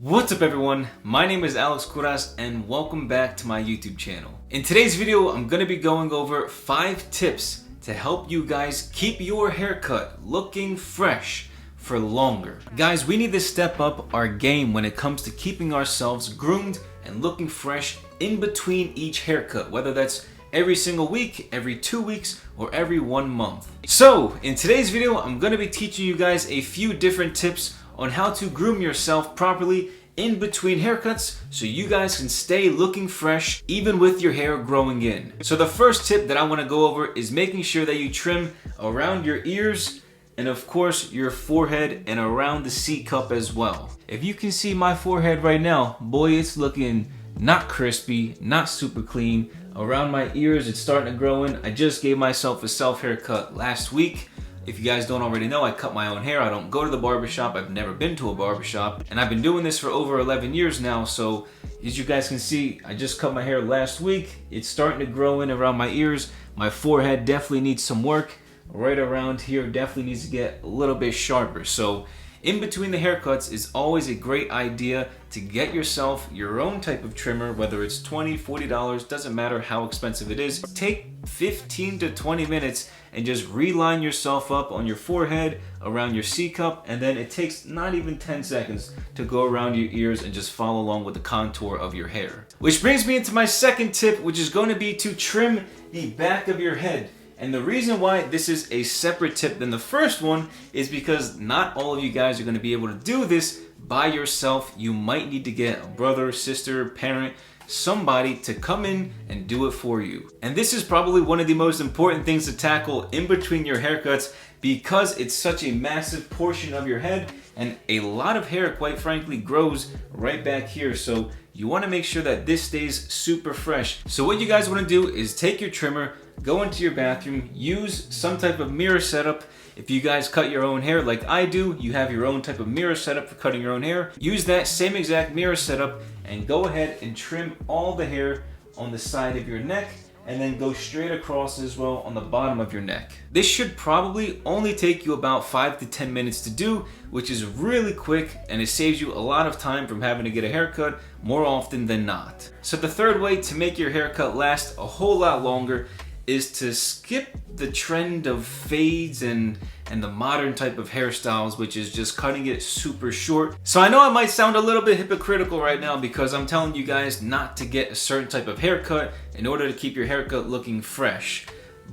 What's up everyone, my name is Alex Kouras and welcome back to my YouTube channel. In today's video, I'm going to be going over 5 tips to help you guys keep your haircut looking fresh for longer. Guys, we need to step up our game when it comes to keeping ourselves groomed and looking fresh in between each haircut, whether that's every single week, every 2 weeks, or every 1 month. So, in today's video, I'm going to be teaching you guys a few different tips on how to groom yourself properly in between haircuts so you guys can stay looking fresh even with your hair growing in. So the first tip that I want to go over is making sure that you trim around your ears and of course your forehead and around the C cup as well. If you can see my forehead right now, boy, it's looking not crispy, not super clean. Around my ears, it's starting to grow in. I just gave myself a self haircut last week. If you guys don't already know, I cut my own hair. I don't go to the barbershop. I've never been to a barbershop. And I've been doing this for over 11 years now. So as you guys can see, I just cut my hair last week. It's starting to grow in around my ears. My forehead definitely needs some work. Right around here definitely needs to get a little bit sharper. So in between the haircuts is always a great idea to get yourself your own type of trimmer, whether it's $20, $40, doesn't matter how expensive it is. Take 15 to 20 minutes and just reline yourself up on your forehead, around your C cup, and then it takes not even 10 seconds to go around your ears and just follow along with the contour of your hair. Which brings me into my second tip, which is going to be to trim the back of your head. And the reason why this is a separate tip than the first one is because not all of you guys are going to be able to do this by yourself. You might need to get a brother, sister, parent, somebody to come in and do it for you. And this is probably one of the most important things to tackle in between your haircuts because it's such a massive portion of your head and a lot of hair, quite frankly, grows right back here. So you want to make sure that this stays super fresh. So what you guys want to do is take your trimmer, go into your bathroom, use some type of mirror setup. If you guys cut your own hair like I do, you have your own type of mirror setup for cutting your own hair. Use that same exact mirror setup and go ahead and trim all the hair on the side of your neck and then go straight across as well on the bottom of your neck. This should probably only take you about 5 to 10 minutes to do, which is really quick and it saves you a lot of time from having to get a haircut more often than not. So the third way to make your haircut last a whole lot longer is to skip the trend of fades and the modern type of hairstyles, which is just cutting it super short. So I know I might sound a little bit hypocritical right now because I'm telling you guys not to get a certain type of haircut in order to keep your haircut looking fresh.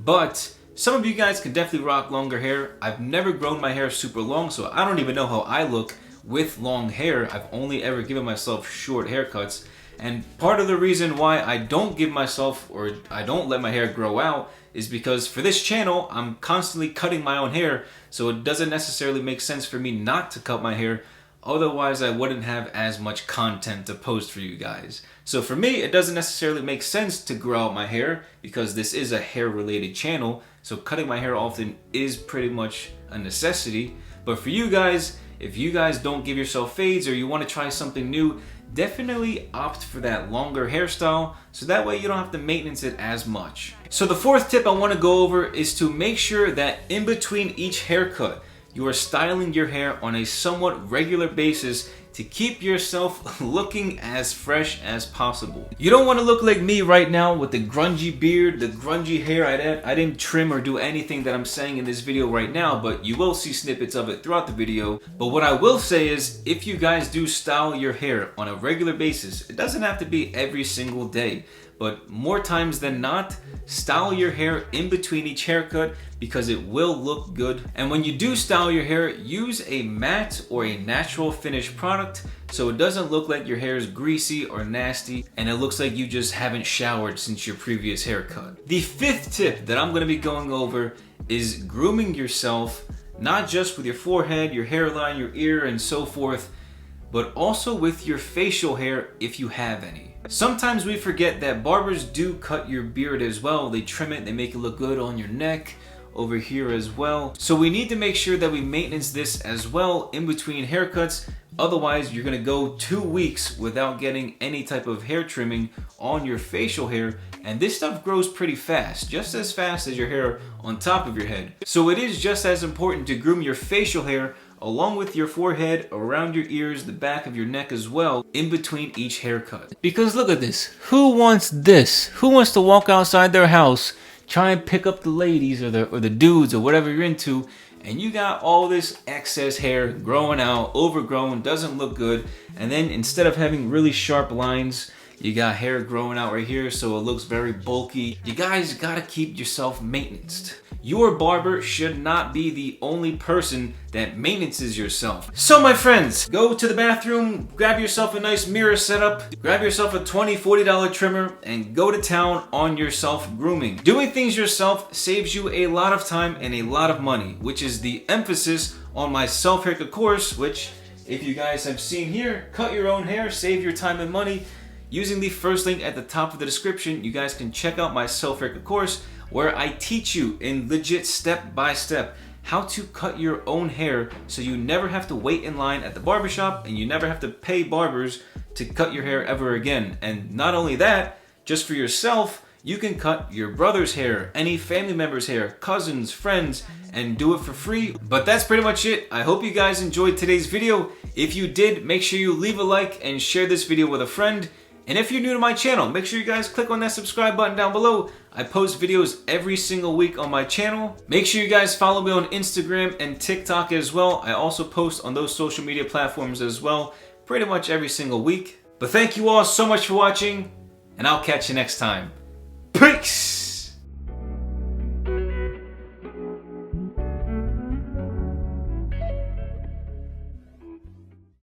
But some of you guys can definitely rock longer hair. I've never grown my hair super long, so I don't even know how I look with long hair. I've only ever given myself short haircuts. And part of the reason why I don't give myself or I don't let my hair grow out is because for this channel, I'm constantly cutting my own hair, so it doesn't necessarily make sense for me not to cut my hair. Otherwise, I wouldn't have as much content to post for you guys. So for me, it doesn't necessarily make sense to grow out my hair because this is a hair-related channel, so cutting my hair often is pretty much a necessity. But for you guys, if you guys don't give yourself fades or you want to try something new, definitely opt for that longer hairstyle so that way you don't have to maintenance it as much. So the fourth tip I want to go over is to make sure that in between each haircut you are styling your hair on a somewhat regular basis to keep yourself looking as fresh as possible. You don't want to look like me right now with the grungy beard, the grungy hair. I didn't trim or do anything that I'm saying in this video right now, but you will see snippets of it throughout the video. But what I will say is, if you guys do style your hair on a regular basis, it doesn't have to be every single day, but more times than not, style your hair in between each haircut because it will look good. And when you do style your hair, use a matte or a natural finish product so it doesn't look like your hair is greasy or nasty and it looks like you just haven't showered since your previous haircut. The fifth tip that I'm going to be going over is grooming yourself, not just with your forehead, your hairline, your ear, and so forth, but also with your facial hair if you have any. Sometimes we forget that barbers do cut your beard as well. They trim it, they make it look good on your neck, over here as well. So we need to make sure that we maintenance this as well in between haircuts. Otherwise, you're gonna go 2 weeks without getting any type of hair trimming on your facial hair. And this stuff grows pretty fast, just as fast as your hair on top of your head. So it is just as important to groom your facial hair along with your forehead, around your ears, the back of your neck as well, in between each haircut. Because look at this. Who wants this? Who wants to walk outside their house, try and pick up the ladies or the dudes or whatever you're into, and you got all this excess hair growing out, overgrown, doesn't look good, and then instead of having really sharp lines, you got hair growing out right here, so it looks very bulky. You guys gotta keep yourself maintained. Your barber should not be the only person that maintenances yourself. So my friends, go to the bathroom, grab yourself a nice mirror setup, grab yourself a $20, $40 trimmer, and go to town on your self-grooming. Doing things yourself saves you a lot of time and a lot of money, which is the emphasis on my self-haircut course, which, if you guys have seen here, cut your own hair, save your time and money. Using the first link at the top of the description, you guys can check out my self-haircut course where I teach you in legit step-by-step how to cut your own hair so you never have to wait in line at the barbershop and you never have to pay barbers to cut your hair ever again. And not only that, just for yourself, you can cut your brother's hair, any family member's hair, cousins, friends, and do it for free. But that's pretty much it. I hope you guys enjoyed today's video. If you did, make sure you leave a like and share this video with a friend. And if you're new to my channel, make sure you guys click on that subscribe button down below. I post videos every single week on my channel. Make sure you guys follow me on Instagram and TikTok as well. I also post on those social media platforms as well, pretty much every single week. But thank you all so much for watching, and I'll catch you next time. Peace!